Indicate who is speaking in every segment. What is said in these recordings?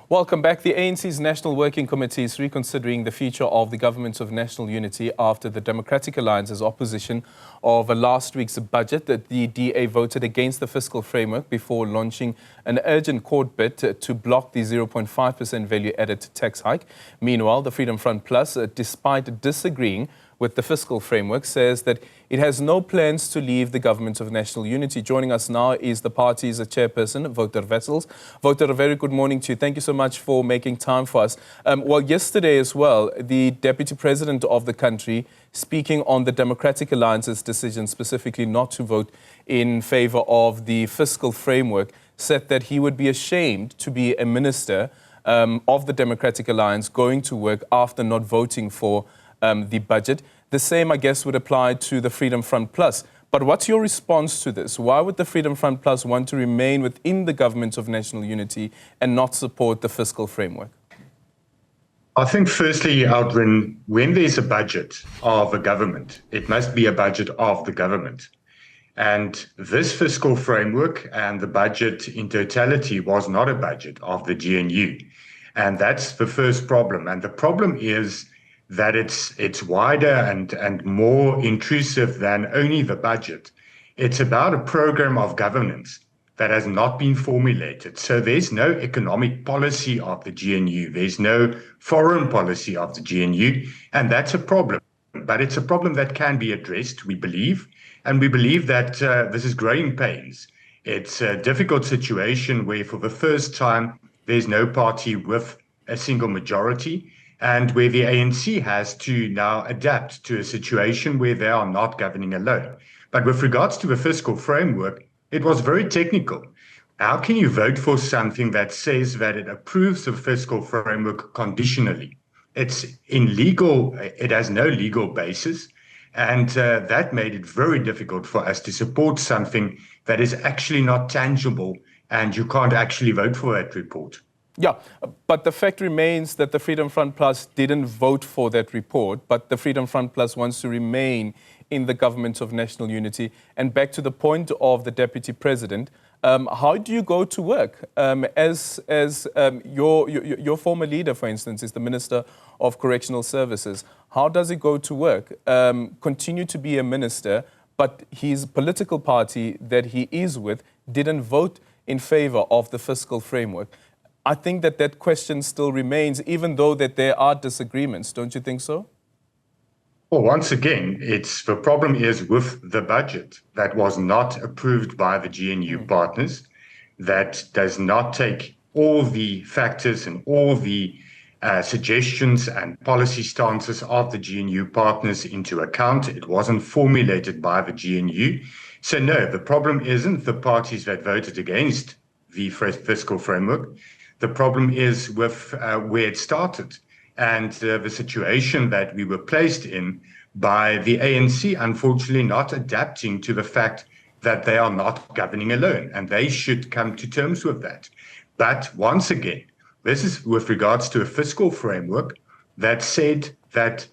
Speaker 1: Welcome back. The ANC's National Working Committee is reconsidering the future of the Government of National Unity after the Democratic Alliance's opposition of last week's budget. The DA voted against the fiscal framework before launching an urgent court bid to block the 0.5% value-added tax hike. Meanwhile, the Freedom Front Plus, despite disagreeing with the fiscal framework, says that it has no plans to leave the Government of National Unity. Joining us now is the party's chairperson, Wouter Wessels. Wouter, a very good morning to you. Thank you so much for making time for us. Well, yesterday as well, the Deputy President of the country, speaking on the Democratic Alliance's decision specifically not to vote in favour of the fiscal framework, said that he would be ashamed to be a minister of the Democratic Alliance going to work after not voting for the budget. The same, I guess, would apply to the Freedom Front Plus. But what's your response to this? Why would the Freedom Front Plus want to remain within the Government of National Unity and not support the fiscal framework?
Speaker 2: I think firstly, Aldrin, when there's a budget of a government, it must be a budget of the government. And this fiscal framework and the budget in totality was not a budget of the GNU. And that's the first problem. And the problem is that it's wider and more intrusive than only the budget. It's about a program of governance that has not been formulated. So there's no economic policy of the GNU. There's no foreign policy of the GNU. And that's a problem. But it's a problem that can be addressed, we believe. And we believe that this is growing pains. It's a difficult situation where for the first time, there's no party with a single majority, and where the ANC has to now adapt to a situation where they are not governing alone. But with regards to the fiscal framework, it was very technical. How can you vote for something that says that it approves the fiscal framework conditionally? It's illegal, it has no legal basis, and that made it very difficult for us to support something that is actually not tangible, and you can't actually vote for that report.
Speaker 1: Yeah, but the fact remains that the Freedom Front Plus didn't vote for that report, but the Freedom Front Plus wants to remain in the Government of National Unity. And back to the point of the Deputy President, how do you go to work? Your former leader, for instance, is the Minister of Correctional Services. How does he go to work? Continue to be a minister, but his political party that he is with didn't vote in favour of the fiscal framework. I think that question still remains, even though that there are disagreements. Don't you think so?
Speaker 2: Well, once again, the problem is with the budget that was not approved by the GNU partners, that does not take all the factors and all the suggestions and policy stances of the GNU partners into account. It wasn't formulated by the GNU. So no, the problem isn't the parties that voted against the fiscal framework. The problem is with where it started and the situation that we were placed in by the ANC, unfortunately not adapting to the fact that they are not governing alone, and they should come to terms with that. But once again, this is with regards to a fiscal framework that said that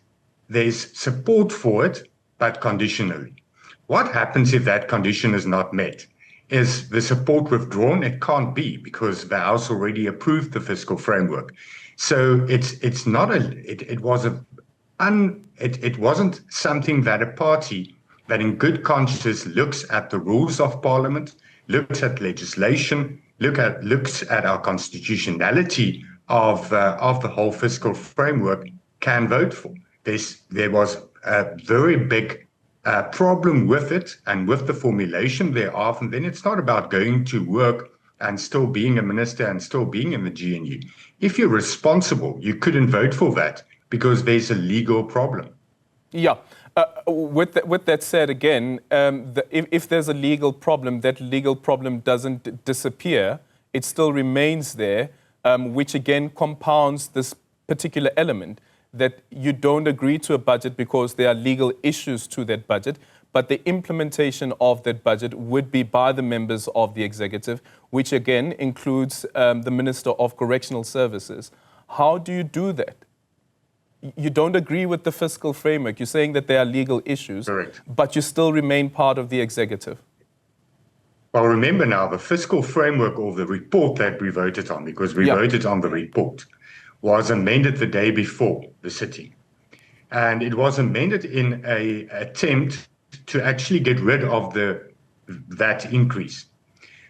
Speaker 2: there's support for it, but conditionally. What happens if that condition is not met? Is the support withdrawn? It can't be, because the House already approved the fiscal framework. So it wasn't something that a party that in good conscience looks at the rules of Parliament, looks at legislation, looks at our constitutionality of the whole fiscal framework can vote for. There was a very big problem with it and with the formulation thereof, and then it's not about going to work and still being a minister and still being in the GNU. If you're responsible, you couldn't vote for that because there's a legal problem.
Speaker 1: Yeah. With that said, again, if there's a legal problem, that legal problem doesn't disappear. It still remains there, which again compounds this particular element that you don't agree to a budget because there are legal issues to that budget, but the implementation of that budget would be by the members of the executive, which again includes the Minister of Correctional Services. How do you do that? You don't agree with the fiscal framework. You're saying that there are legal issues,
Speaker 2: correct,
Speaker 1: but you still remain part of the executive.
Speaker 2: Well, remember now, the fiscal framework or the report that we voted on, because we voted on the report, was amended the day before the sitting. And it was amended in an attempt to actually get rid of that increase.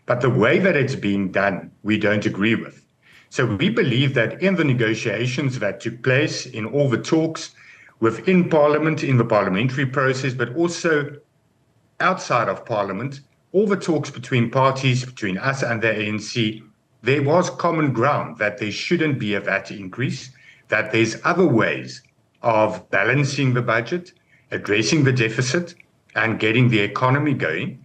Speaker 2: But the way that it's being done, we don't agree with. So we believe that in the negotiations that took place, in all the talks within Parliament, in the parliamentary process, but also outside of Parliament, all the talks between parties, between us and the ANC, there was common ground that there shouldn't be a VAT increase, that there's other ways of balancing the budget, addressing the deficit, and getting the economy going.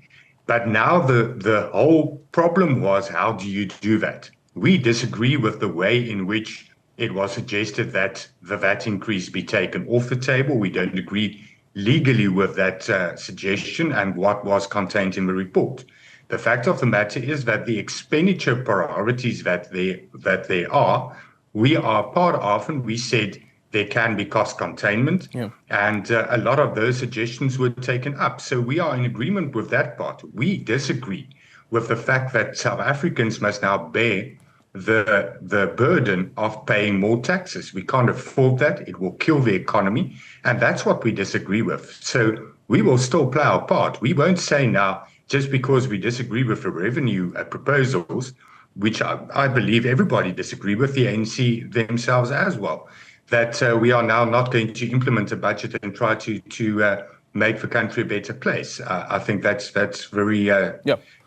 Speaker 2: But now the whole problem was, how do you do that? We disagree with the way in which it was suggested that the VAT increase be taken off the table. We don't agree legally with that suggestion and what was contained in the report. The fact of the matter is that the expenditure priorities that there are, we are part of, and we said there can be cost containment, and a lot of those suggestions were taken up. So we are in agreement with that part. We disagree with the fact that South Africans must now bear the burden of paying more taxes. We can't afford that. It will kill the economy. And that's what we disagree with. So we will still play our part. We won't say now, just because we disagree with the revenue proposals, which I believe everybody disagree with, the ANC themselves as well, that we are now not going to implement a budget and try to make the country a better place. I think that's very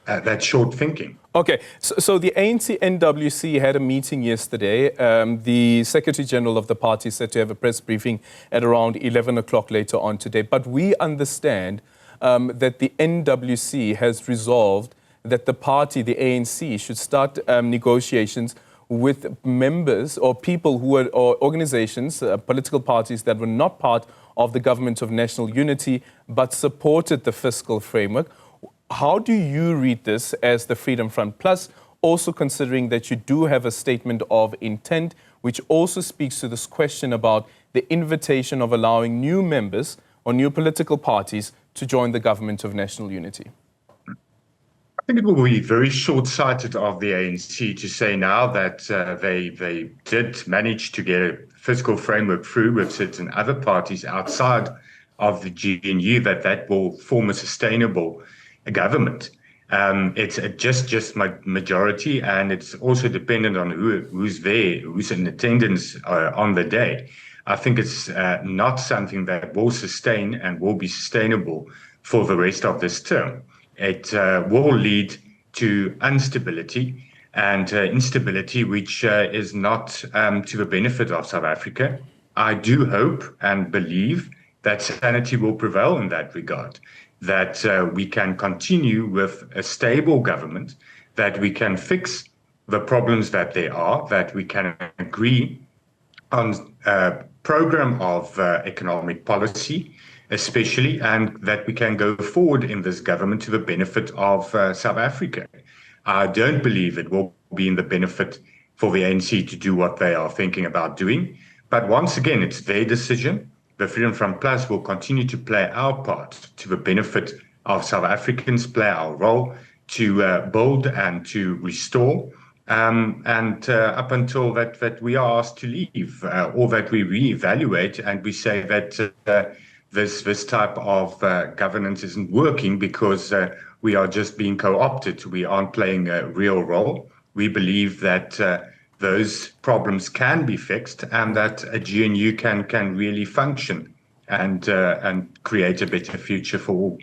Speaker 2: that's short thinking.
Speaker 1: Okay, so the ANC NWC had a meeting yesterday. The Secretary General of the party said to have a press briefing at around 11 o'clock later on today. But we understand that the NWC has resolved that the party, the ANC, should start negotiations with members or people who were, or organizations, political parties that were not part of the Government of National Unity but supported the fiscal framework. How do you read this as the Freedom Front Plus, also considering that you do have a statement of intent, which also speaks to this question about the invitation of allowing new members or new political parties to join the Government of National Unity?
Speaker 2: I think it will be very short-sighted of the ANC to say now that they did manage to get a fiscal framework through with certain other parties outside of the GNU, that will form a sustainable government. It's just majority, and it's also dependent on who's there, who's in attendance on the day. I think it's not something that will sustain and will be sustainable for the rest of this term. It will lead to instability and instability, which is not to the benefit of South Africa. I do hope and believe that sanity will prevail in that regard, that we can continue with a stable government, that we can fix the problems that there are, that we can agree on a program of economic policy, especially, and that we can go forward in this government to the benefit of South Africa. I don't believe it will be in the benefit for the ANC to do what they are thinking about doing. But once again, it's their decision. The Freedom Front Plus will continue to play our part to the benefit of South Africans, play our role to build and to restore, and up until that we are asked to leave, or that we reevaluate and we say that this type of governance isn't working because we are just being co-opted. We aren't playing a real role. We believe that those problems can be fixed and that a GNU can really function and create a better future for all.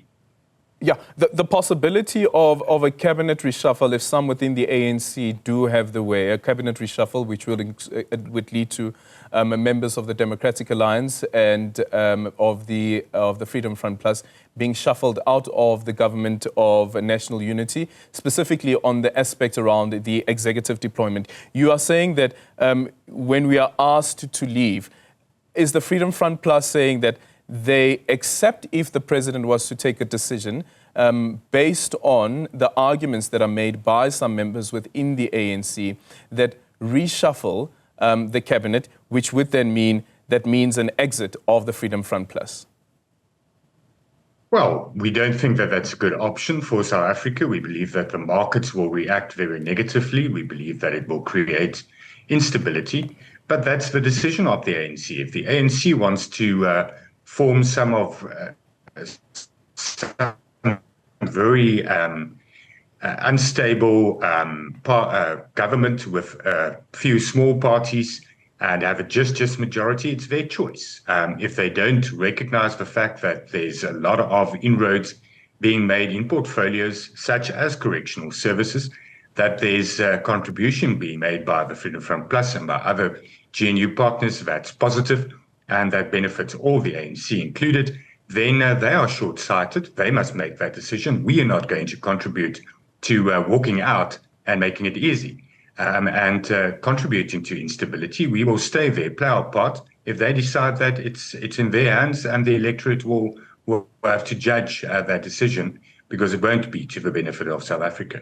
Speaker 1: Yeah, the possibility of a cabinet reshuffle, if some within the ANC do have the way, a cabinet reshuffle which would lead to members of the Democratic Alliance and of the Freedom Front Plus being shuffled out of the Government of National Unity, specifically on the aspect around the executive deployment. You are saying that when we are asked to leave, is the Freedom Front Plus saying that they accept if the president was to take a decision based on the arguments that are made by some members within the ANC that reshuffle the cabinet, which would then means an exit of the Freedom Front Plus?
Speaker 2: Well, we don't think that that's a good option for South Africa. We believe that the markets will react very negatively. We believe that it will create instability. But that's the decision of the ANC. If the ANC wants to form some very unstable government with a few small parties and have a just majority, it's their choice. If they don't recognize the fact that there's a lot of inroads being made in portfolios such as correctional services, that there's a contribution being made by the Freedom Front Plus and by other GNU partners that's positive and that benefits all, the ANC included, then they are short-sighted. They must make that decision. We are not going to contribute to walking out and making it easy and contributing to instability. We will stay there, play our part. If they decide that it's in their hands, and the electorate will have to judge that decision, because it won't be to the benefit of South Africa.